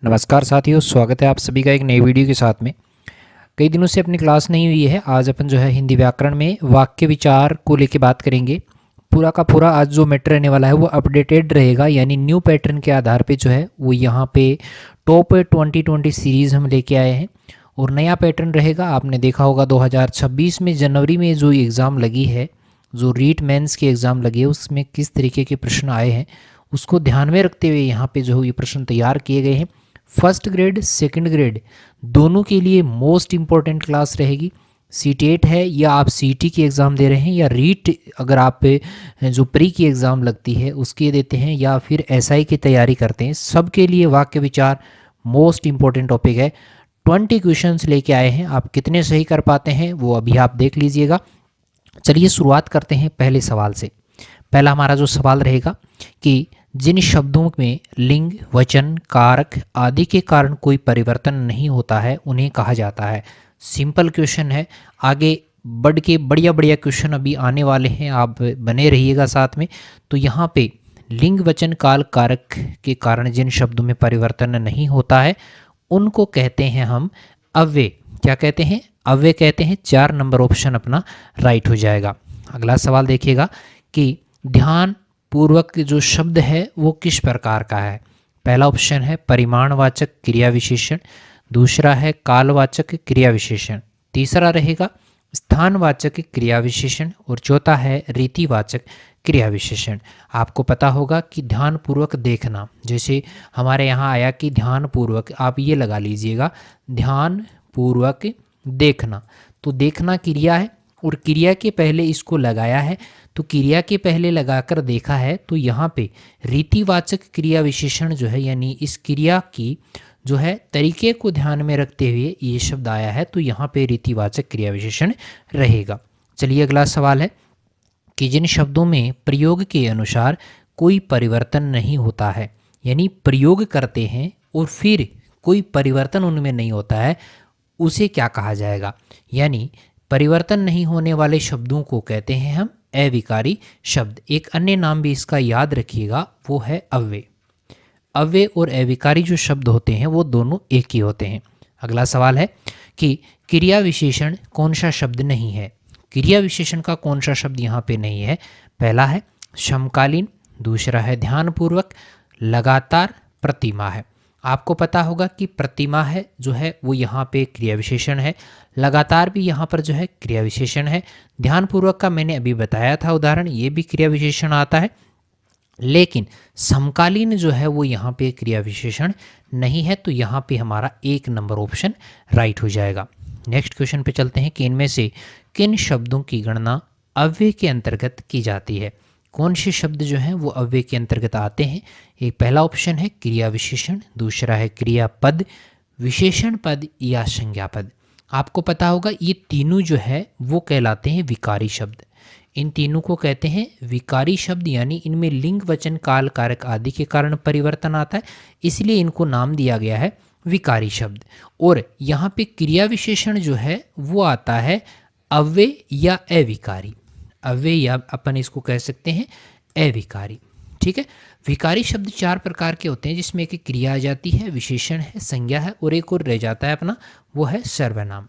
नमस्कार साथियों, स्वागत है आप सभी का एक नई वीडियो के साथ में। कई दिनों से अपनी क्लास नहीं हुई है। आज अपन जो है हिंदी व्याकरण में वाक्य विचार को लेके बात करेंगे। पूरा का पूरा आज जो मैटर रहने वाला है वो अपडेटेड रहेगा, यानी न्यू पैटर्न के आधार पे जो है वो यहाँ पे टॉप 2020 सीरीज़ हम लेके आए हैं और नया पैटर्न रहेगा। आपने देखा होगा 2026 में जनवरी में जो एग्ज़ाम लगी है, जो रीट मेंस की एग्ज़ाम लगी है, उसमें किस तरीके के प्रश्न आए हैं उसको ध्यान में रखते हुए यहाँ पे जो ये प्रश्न तैयार किए गए हैं। फर्स्ट ग्रेड सेकंड ग्रेड दोनों के लिए मोस्ट इम्पॉर्टेंट क्लास रहेगी। सीटेट है या आप सीटी की एग्ज़ाम दे रहे हैं, या रीट अगर आप जो प्री की एग्ज़ाम लगती है उसके देते हैं, या फिर एसआई की तैयारी करते हैं, सबके लिए वाक्य विचार मोस्ट इम्पॉर्टेंट टॉपिक है। 20 क्वेश्चंस लेके आए हैं। आप कितने सही कर पाते हैं वो अभी आप देख लीजिएगा। चलिए शुरुआत करते हैं पहले सवाल से। पहला हमारा जो सवाल रहेगा कि जिन शब्दों में लिंग, वचन, कारक आदि के कारण कोई परिवर्तन नहीं होता है उन्हें कहा जाता है। सिंपल क्वेश्चन है। आगे बढ़ के बढ़िया बढ़िया क्वेश्चन अभी आने वाले हैं, आप बने रहिएगा साथ में। तो यहाँ पे लिंग, वचन, काल, कारक के कारण जिन शब्दों में परिवर्तन नहीं होता है उनको कहते हैं हम अव्यय। क्या कहते हैं? अव्यय कहते हैं। 4 नंबर ऑप्शन अपना राइट हो जाएगा। अगला सवाल देखिएगा कि ध्यान पूर्वक जो शब्द है वो किस प्रकार का है। पहला ऑप्शन है परिमाणवाचक क्रिया विशेषण, दूसरा है कालवाचक क्रिया विशेषण, तीसरा रहेगा स्थानवाचक क्रिया विशेषण और चौथा है रीतिवाचक क्रिया विशेषण। आपको पता होगा कि ध्यानपूर्वक देखना, जैसे हमारे यहाँ आया कि ध्यानपूर्वक, आप ये लगा लीजिएगा ध्यानपूर्वक देखना। तो देखना क्रिया है और क्रिया के पहले इसको लगाया है, तो क्रिया के पहले लगाकर देखा है, तो यहाँ पे रीतिवाचक क्रिया विशेषण जो है, यानी इस क्रिया की जो है तरीके को ध्यान में रखते हुए ये शब्द आया है, तो यहाँ पे रीतिवाचक क्रिया विशेषण रहेगा। चलिए अगला सवाल है कि जिन शब्दों में प्रयोग के अनुसार कोई परिवर्तन नहीं होता है, यानी प्रयोग करते हैं और फिर कोई परिवर्तन उनमें नहीं होता है, उसे क्या कहा जाएगा। यानी परिवर्तन नहीं होने वाले शब्दों को कहते हैं हम अविकारी शब्द। एक अन्य नाम भी इसका याद रखिएगा, वो है अव्यय। अव्यय और अविकारी जो शब्द होते हैं वो दोनों एक ही होते हैं। अगला सवाल है कि क्रिया विशेषण कौन सा शब्द नहीं है। क्रिया विशेषण का कौन सा शब्द यहाँ पे नहीं है? पहला है समकालीन, दूसरा है ध्यानपूर्वक, लगातार, प्रतिमा है। आपको पता होगा कि प्रतिमा है जो है वो यहाँ पे क्रिया विशेषण है, लगातार भी यहाँ पर जो है क्रिया विशेषण है, ध्यानपूर्वक का मैंने अभी बताया था उदाहरण, ये भी क्रिया विशेषण आता है, लेकिन समकालीन जो है वो यहाँ पे क्रिया विशेषण नहीं है। तो यहाँ पे हमारा 1 नंबर ऑप्शन राइट हो जाएगा। नेक्स्ट क्वेश्चन पे चलते हैं कि इनमें से किन शब्दों की गणना अव्यय के अंतर्गत की जाती है। कौन से शब्द जो हैं वो अव्यय के अंतर्गत आते हैं? एक पहला ऑप्शन है क्रिया विशेषण, दूसरा है क्रिया पद, विशेषण पद या संज्ञा पद। आपको पता होगा ये तीनों जो है वो कहलाते हैं विकारी शब्द। इन तीनों को कहते हैं विकारी शब्द, यानी इनमें लिंग, वचन, काल, कारक आदि के कारण परिवर्तन आता है, इसलिए इनको नाम दिया गया है विकारी शब्द। और यहाँ पे क्रिया विशेषण जो है वो आता है अव्यय या अविकारी। अव्यय या अपन इसको कह सकते हैं अविकारी। ठीक है। विकारी शब्द 4 प्रकार के होते हैं, जिसमें एक क्रिया आ जाती है, विशेषण है, संज्ञा है और एक और रह जाता है अपना, वो है सर्वनाम।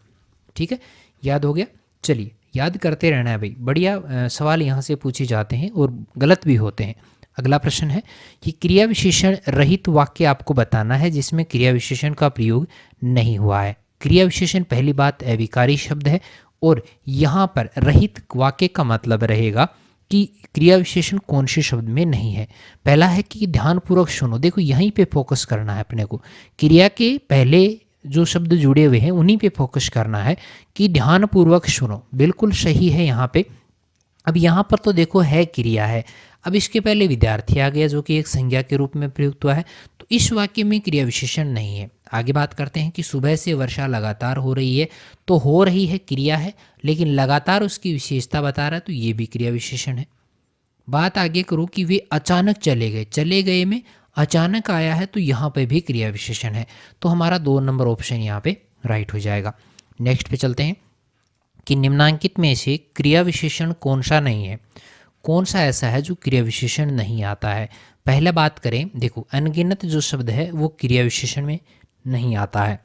ठीक है, याद हो गया। चलिए याद करते रहना है भाई, बढ़िया सवाल यहाँ से पूछे जाते हैं और गलत भी होते हैं। अगला प्रश्न है कि क्रिया विशेषण रहित वाक्य आपको बताना है जिसमें क्रिया विशेषण का प्रयोग नहीं हुआ है। क्रिया विशेषण पहली बात अविकारी शब्द है, और यहाँ पर रहित वाक्य का मतलब रहेगा कि क्रिया विशेषण कौन से शब्द में नहीं है। पहला है कि ध्यानपूर्वक सुनो, देखो यहीं पे फोकस करना है अपने को, क्रिया के पहले जो शब्द जुड़े हुए हैं उन्हीं पे फोकस करना है कि ध्यानपूर्वक सुनो, बिल्कुल सही है यहाँ पे। अब यहाँ पर तो देखो है क्रिया है, अब इसके पहले विद्यार्थी आ गया जो कि एक संज्ञा के रूप में प्रयुक्त हुआ है, तो इस वाक्य में क्रिया विशेषण नहीं है। आगे बात करते हैं कि सुबह से वर्षा लगातार हो रही है, तो हो रही है क्रिया है, लेकिन लगातार उसकी विशेषता बता रहा है, तो ये भी क्रिया विशेषण है। बात आगे करो कि वे अचानक चले गए, चले गए में अचानक आया है, तो यहाँ पे भी क्रिया विशेषण है, तो हमारा 2 नंबर ऑप्शन यहाँ पे राइट हो जाएगा। नेक्स्ट पे चलते हैं कि निम्नांकित में से क्रिया विशेषण कौन सा नहीं है। कौन सा ऐसा है जो क्रिया विशेषण नहीं आता है। पहले बात करें, देखो अनगिनत जो शब्द है वो क्रिया विशेषण में नहीं आता है,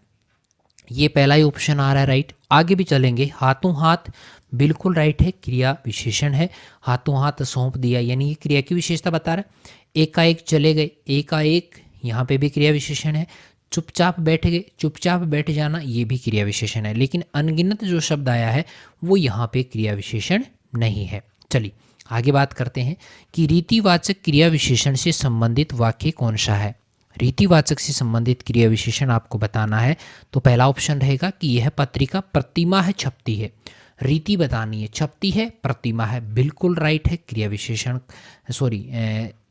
ये पहला ही ऑप्शन आ रहा है राइट। आगे भी चलेंगे, हाथों हाथ बिल्कुल राइट है, क्रिया विशेषण है। हाथों हाथ सौंप दिया यानी ये क्रिया की विशेषता बता रहा है। एकाएक चले गए, एकाएक यहाँ पे भी क्रिया विशेषण है। चुपचाप बैठ गए, चुपचाप बैठ जाना ये भी क्रिया विशेषण है। लेकिन अनगिनत जो शब्द आया है वो यहाँ पे क्रिया विशेषण नहीं है। चलिए आगे बात करते हैं कि रीतिवाचक क्रिया विशेषण से संबंधित वाक्य कौन सा है। रीतिवाचक से संबंधित क्रिया विशेषण आपको बताना है तो पहला ऑप्शन रहेगा कि यह पत्रिका प्रतिमा है छपती है। रीति बतानी है, छपती है प्रतिमा है, बिल्कुल राइट है। क्रिया विशेषण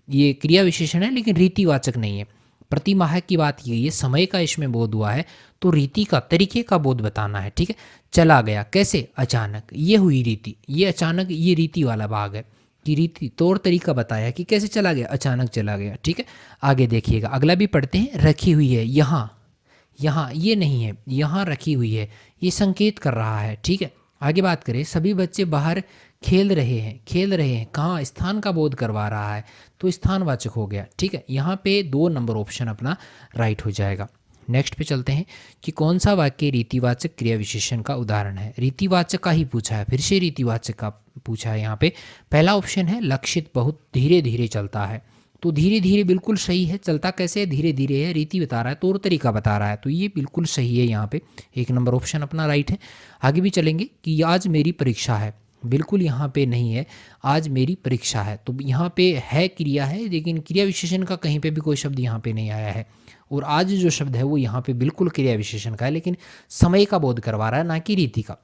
ये क्रिया विशेषण है लेकिन रीतिवाचक नहीं है। प्रतिमाह की बात यही है, समय का इसमें बोध हुआ है तो रीति का, तरीके का बोध बताना है। ठीक है, चला गया कैसे, अचानक, ये हुई रीति, ये अचानक, ये रीति वाला भाग है कि रीति तौर तरीका बताया कि कैसे चला गया, अचानक चला गया। ठीक है, आगे देखिएगा, अगला भी पढ़ते हैं। रखी हुई है, यहाँ, यहाँ ये नहीं है, यहाँ रखी हुई है, ये संकेत कर रहा है। ठीक है, आगे बात करें, सभी बच्चे बाहर खेल रहे हैं, खेल रहे हैं, कहाँ, स्थान का बोध करवा रहा है तो स्थानवाचक हो गया। ठीक है, यहाँ पे 2 नंबर ऑप्शन अपना राइट हो जाएगा। नेक्स्ट पे चलते हैं कि कौन सा वाक्य रीतिवाचक क्रिया विशेषण का उदाहरण है। रीतिवाचक का ही पूछा है, फिर से रीतिवाचक का पूछा है। यहाँ पे पहला ऑप्शन है, लक्षित बहुत धीरे धीरे चलता है, तो धीरे धीरे बिल्कुल सही है। चलता कैसे है, धीरे धीरे है, रीति बता रहा है, तौर तरीका बता रहा है, तो ये बिल्कुल सही है। यहाँ पे 1 नंबर ऑप्शन अपना राइट है। आगे भी चलेंगे कि आज मेरी परीक्षा है, बिल्कुल यहाँ पे नहीं है, आज मेरी परीक्षा है, तो यहाँ पे है, क्रिया है, लेकिन क्रिया विशेषण का कहीं पे भी कोई शब्द यहाँ पे नहीं आया है। और आज जो शब्द है वो यहाँ पे बिल्कुल क्रिया विशेषण का है, लेकिन समय का बोध करवा रहा है, ना कि रीति का।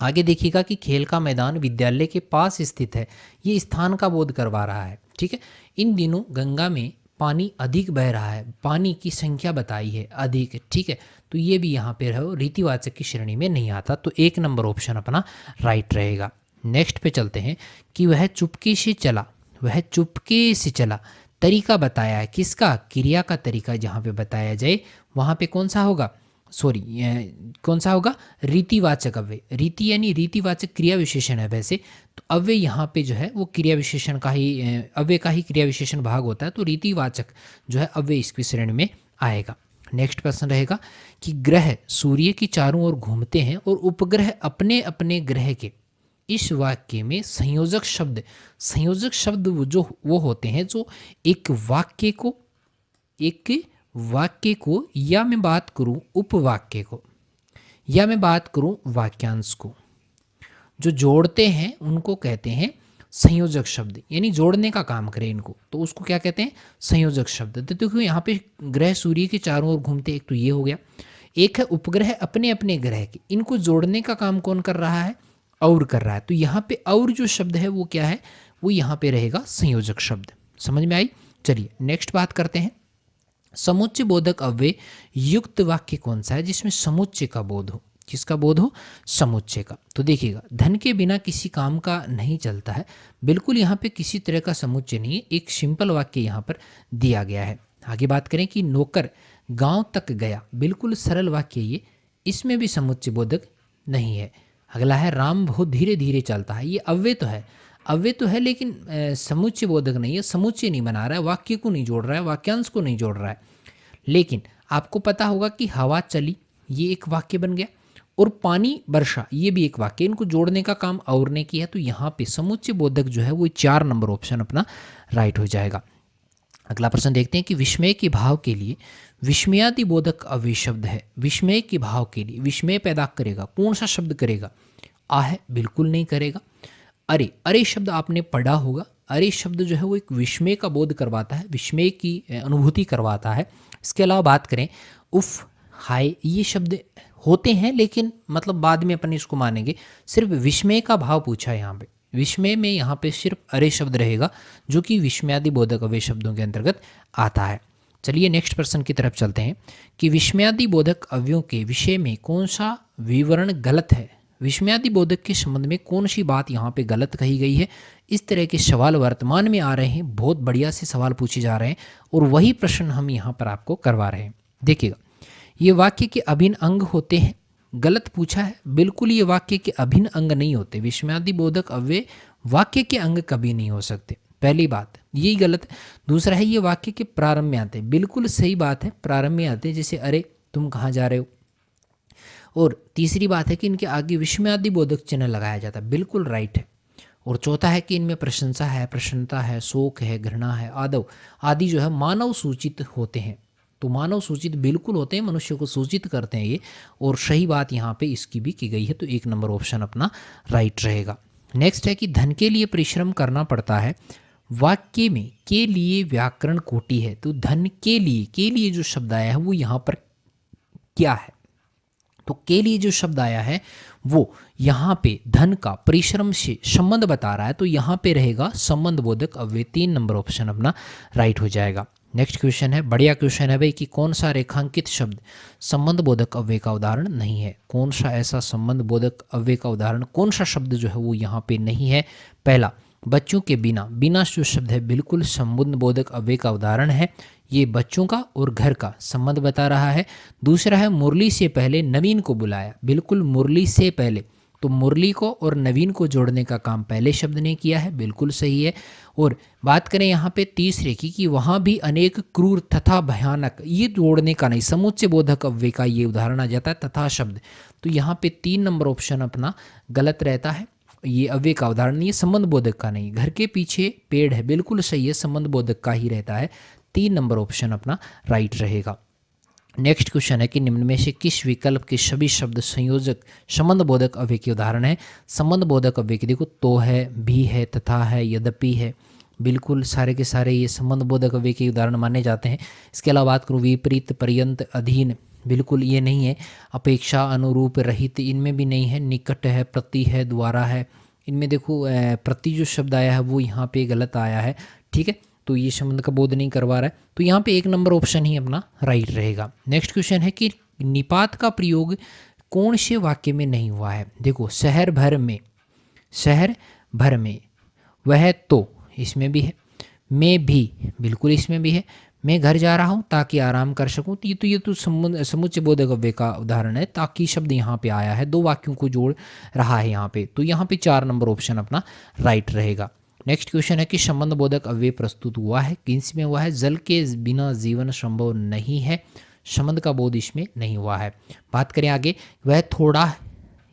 आगे देखिएगा कि खेल का मैदान विद्यालय के पास स्थित है, ये स्थान का बोध करवा रहा है। ठीक है, इन दिनों गंगा में पानी अधिक बह रहा है, पानी की संख्या बताई है अधिक। ठीक है, तो ये भी यहाँ पे रहो, रीतिवाचक की श्रेणी में नहीं आता, तो 1 नंबर ऑप्शन अपना राइट रहेगा। नेक्स्ट पे चलते हैं कि वह चुपके से चला, वह चुपके से चला, तरीका बताया है, किसका, क्रिया का तरीका जहाँ पे बताया जाए वहाँ पे कौन सा होगा, कौन सा होगा, रीतिवाचक अव्यय। रीति यानी रीतिवाचक क्रिया विशेषण है वैसे, तो अव्यय यहाँ पे जो है वो क्रिया विशेषण का ही, अव्यय का ही क्रिया विशेषण भाग होता है, तो रीतिवाचक जो है अव्यय इसकी श्रेणी में आएगा। नेक्स्ट प्रश्न रहेगा कि ग्रह सूर्य की चारों ओर घूमते हैं और उपग्रह अपने अपने ग्रह के, इस वाक्य में संयोजक शब्द वो होते हैं जो एक वाक्य को या मैं बात करूं उपवाक्य को या मैं बात करूं वाक्यांश को, जो जोड़ते हैं उनको कहते हैं संयोजक शब्द, यानी जोड़ने का काम करें इनको तो उसको क्या कहते हैं, संयोजक शब्द। तो देखो यहाँ पे ग्रह सूर्य के चारों ओर घूमते, एक तो ये हो गया, एक है उपग्रह अपने अपने ग्रह के, इनको जोड़ने का काम कौन कर रहा है, और कर रहा है, तो यहाँ पे और जो शब्द है वो क्या है, वो यहाँ पे रहेगा संयोजक शब्द। समझ में आई। चलिए नेक्स्ट बात करते हैं, समुच्चय बोधक अव्यय युक्त वाक्य कौन सा है जिसमें समुच्चय का बोध हो, किसका बोध हो, समुच्चय का। तो देखिएगा, धन के बिना किसी काम का नहीं चलता है, बिल्कुल यहाँ पे किसी तरह का समुच्चय नहीं है, एक सिंपल वाक्य यहाँ पर दिया गया है। आगे बात करें कि नौकर गांव तक गया, बिल्कुल सरल वाक्य ये, इसमें भी समुच्चय बोधक नहीं है। अगला है राम बहुत धीरे धीरे चलता है, ये अव्यय तो है लेकिन समुच्चय बोधक नहीं है, समुच्चय नहीं बना रहा है, वाक्य को नहीं जोड़ रहा है, वाक्यांश को नहीं जोड़ रहा है। लेकिन आपको पता होगा कि हवा चली, ये एक वाक्य बन गया, और पानी वर्षा ये भी एक वाक्य, इनको जोड़ने का काम और ने किया, तो यहाँ पे समुच्चय बोधक जो है वो 4 नंबर ऑप्शन अपना राइट हो जाएगा। अगला प्रश्न देखते हैं कि विस्मय के भाव के लिए विस्मयादि बोधक अव्यय शब्द है, विस्मय के भाव के लिए विस्मय पैदा करेगा, कौन सा शब्द करेगा, है, बिल्कुल नहीं करेगा। अरे शब्द आपने पढ़ा होगा, अरे शब्द जो है वो एक विस्मय का बोध करवाता है, विस्मय की अनुभूति करवाता है। इसके अलावा बात करें उफ, हाय, ये शब्द होते हैं लेकिन मतलब बाद में अपन इसको मानेंगे, सिर्फ विस्मय का भाव पूछा है यहाँ पे, विस्मय में यहाँ पे सिर्फ अरे शब्द रहेगा जो कि विस्मयादि बोधक अव्यय शब्दों के अंतर्गत आता है। चलिए नेक्स्ट प्रश्न की तरफ चलते हैं कि विस्मयादि बोधक अव्ययों के विषय में कौन सा विवरण गलत है, विस्मयादि बोधक के संबंध में कौन सी बात यहाँ पे गलत कही गई है। इस तरह के सवाल वर्तमान में आ रहे हैं, बहुत बढ़िया से सवाल पूछे जा रहे हैं और वही प्रश्न हम यहाँ पर आपको करवा रहे हैं। देखिएगा, ये वाक्य के अभिन्न अंग होते हैं, गलत पूछा है, बिल्कुल ये वाक्य के अभिन्न अंग नहीं होते, विस्मयादि बोधक अव्यय वाक्य के अंग कभी नहीं हो सकते, पहली बात। यही गलत है। दूसरा है ये वाक्य के प्रारंभ में आते हैं, बिल्कुल सही बात है, प्रारंभ में आते हैं, जैसे अरे तुम कहाँ जा रहे हो। और तीसरी बात है कि इनके आगे विस्मयादि बोधक चिन्ह लगाया जाता है, बिल्कुल राइट है। और चौथा है कि इनमें प्रशंसा है, प्रसन्नता है, शोक है, घृणा है, आदव आदि जो है मानव सूचित होते हैं। तो मानव सूचित बिल्कुल होते हैं, मनुष्य को सूचित करते हैं ये, और सही बात यहाँ पे इसकी भी की गई है, तो 1 नंबर ऑप्शन अपना राइट रहेगा। नेक्स्ट है कि धन के लिए परिश्रम करना पड़ता है, वाक्य में के लिए व्याकरण कोटि है, तो धन के लिए जो शब्द आया है वो यहाँ पर क्या है, तो के लिए जो शब्द आया है वो यहाँ पे धन का परिश्रम से संबंध बता रहा है, तो यहाँ पे रहेगा संबंध बोधक अव्यय, 3 नंबर ऑप्शन अपना राइट हो जाएगा। नेक्स्ट क्वेश्चन है, बढ़िया क्वेश्चन है भाई, कि कौन सा रेखांकित शब्द संबंध बोधक अव्यय का उदाहरण नहीं है। कौन सा ऐसा संबंध बोधक अव्यय का उदाहरण, कौन सा शब्द जो है वो यहाँ पे नहीं है। पहला, बच्चों के बिना, बिना जो शब्द है बिल्कुल संबंध बोधक अव्यय का उदाहरण है, ये बच्चों का और घर का संबंध बता रहा है। दूसरा है मुरली से पहले नवीन को बुलाया, बिल्कुल मुरली से पहले, तो मुरली को और नवीन को जोड़ने का काम पहले शब्द ने किया है, बिल्कुल सही है। और बात करें यहाँ पे तीसरे की, कि वहाँ भी अनेक क्रूर तथा भयानक, ये जोड़ने का नहीं, समुच्चय बोधक अव्यय का ये उदाहरण आ जाता है तथा शब्द, तो यहाँ पे 3 नंबर ऑप्शन अपना गलत रहता है, ये अव्यय का उदाहरण नहीं है, संबंध बोधक का नहीं। घर के पीछे पेड़ है, बिल्कुल सही है, संबंध बोधक का ही रहता है, 3 नंबर ऑप्शन अपना राइट रहेगा। नेक्स्ट क्वेश्चन है कि निम्न में से किस विकल्प के सभी शब्द संयोजक संबंध बोधक अव्यय के उदाहरण है। संबंध बोधक अव्यय के देखो, तो है, भी है, तथा है, यद्यपि है, बिल्कुल सारे के सारे ये संबंध बोधक अव्यय के उदाहरण माने जाते हैं। इसके अलावा बात करूँ विपरीत, पर्यंत, अधीन, बिल्कुल ये नहीं है। अपेक्षा, अनुरूप, रहित, इनमें भी नहीं है। निकट है, प्रति है, द्वारा है, इनमें देखो प्रति जो शब्द आया है वो यहाँ पे गलत आया है, ठीक है, तो ये संबंध का बोध नहीं करवा रहा है, तो यहाँ पे 1 नंबर ऑप्शन ही अपना राइट रहेगा। नेक्स्ट क्वेश्चन है कि निपात का प्रयोग कौन से वाक्य में नहीं हुआ है। देखो, शहर भर में, शहर भर में, वह तो इसमें भी है, मैं भी बिल्कुल इसमें भी है, मैं घर जा रहा हूँ ताकि आराम कर सकूँ, तो ये तो समुच्चय बोधक अव्यय का उदाहरण है, ताकि शब्द यहाँ पे आया है, 2 वाक्यों को जोड़ रहा है यहाँ पे, तो यहाँ पे 4 नंबर ऑप्शन अपना राइट रहेगा। नेक्स्ट क्वेश्चन है कि संबंध बोधक अव्यय प्रस्तुत हुआ है, किस में हुआ है। जल के बिना जीवन संभव नहीं है, संबंध का बोध इसमें नहीं हुआ है। बात करें आगे, वह थोड़ा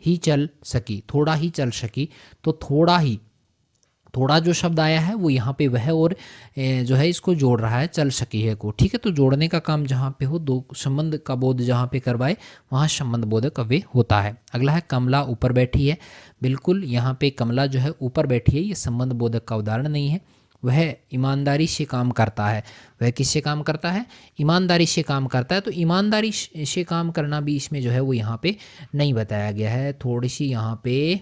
ही चल सकी, थोड़ा ही चल सकी, तो थोड़ा ही, थोड़ा जो शब्द आया है वो यहाँ पे वह और जो है इसको जोड़ रहा है, चल सकी है को, ठीक है, तो जोड़ने का काम जहाँ पे हो, 2 संबंध का बोध जहाँ पे करवाए वहाँ संबंध बोधक अव्यय होता है। अगला है कमला ऊपर बैठी है, बिल्कुल यहाँ पे कमला जो है ऊपर बैठी है, ये संबंध बोधक का उदाहरण नहीं है। वह ईमानदारी से काम करता है, वह किससे काम करता है, ईमानदारी से काम करता है, तो ईमानदारी से काम करना भी इसमें जो है वो यहाँ पे नहीं बताया गया है, थोड़ी सी यहाँ पे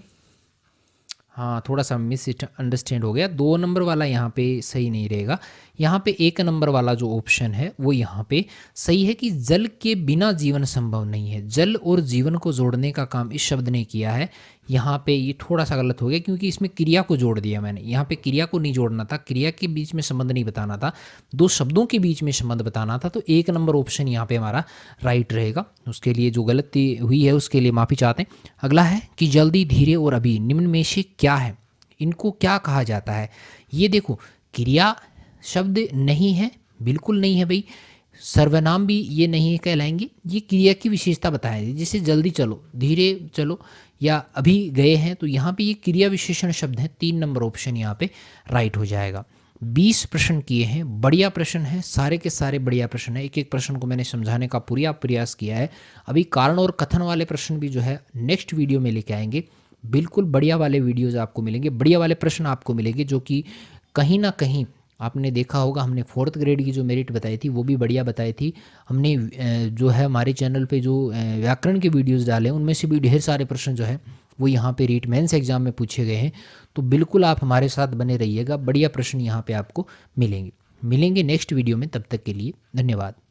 हाँ थोड़ा सा मिस अंडरस्टैंड हो गया। 2 नंबर वाला यहाँ पे सही नहीं रहेगा, यहाँ पे 1 नंबर वाला जो ऑप्शन है वो यहाँ पे सही है कि जल के बिना जीवन संभव नहीं है। जल और जीवन को जोड़ने का काम इस शब्द ने किया है, यहाँ पे ये थोड़ा सा गलत हो गया क्योंकि इसमें क्रिया को जोड़ दिया मैंने, यहाँ पे क्रिया को नहीं जोड़ना था, क्रिया के बीच में संबंध नहीं बताना था, 2 शब्दों के बीच में संबंध बताना था, तो 1 नंबर ऑप्शन यहाँ पे हमारा राइट रहेगा। उसके लिए जो गलती हुई है उसके लिए माफ़ी चाहते हैं। अगला है कि जल्दी, धीरे और अभी निम्न में से क्या है, इनको क्या कहा जाता है। ये देखो क्रिया शब्द नहीं है, बिल्कुल नहीं है भाई, सर्वनाम भी ये नहीं कहलाएंगे, ये क्रिया की विशेषता बताएंगे, जैसे जल्दी चलो, धीरे चलो या अभी गए हैं, तो यहाँ पे ये क्रिया विशेषण शब्द हैं। 3 नंबर ऑप्शन यहाँ पे राइट हो जाएगा। 20 प्रश्न किए हैं, बढ़िया प्रश्न है, सारे के सारे बढ़िया प्रश्न है, एक एक प्रश्न को मैंने समझाने का पूरा प्रयास किया है। अभी कारण और कथन वाले प्रश्न भी जो है नेक्स्ट वीडियो में लेके आएंगे, बिल्कुल बढ़िया वाले वीडियोज़ आपको मिलेंगे, बढ़िया वाले प्रश्न आपको मिलेंगे, जो कि कहीं ना कहीं आपने देखा होगा, हमने 4th ग्रेड की जो मेरिट बताई थी वो भी बढ़िया बताई थी। हमने जो है हमारे चैनल पे जो व्याकरण के वीडियोस डाले उनमें से भी ढेर सारे प्रश्न जो है वो यहाँ पे रीट मेंस एग्जाम में पूछे गए हैं, तो बिल्कुल आप हमारे साथ बने रहिएगा, बढ़िया प्रश्न यहाँ पे आपको मिलेंगे नेक्स्ट वीडियो में। तब तक के लिए धन्यवाद।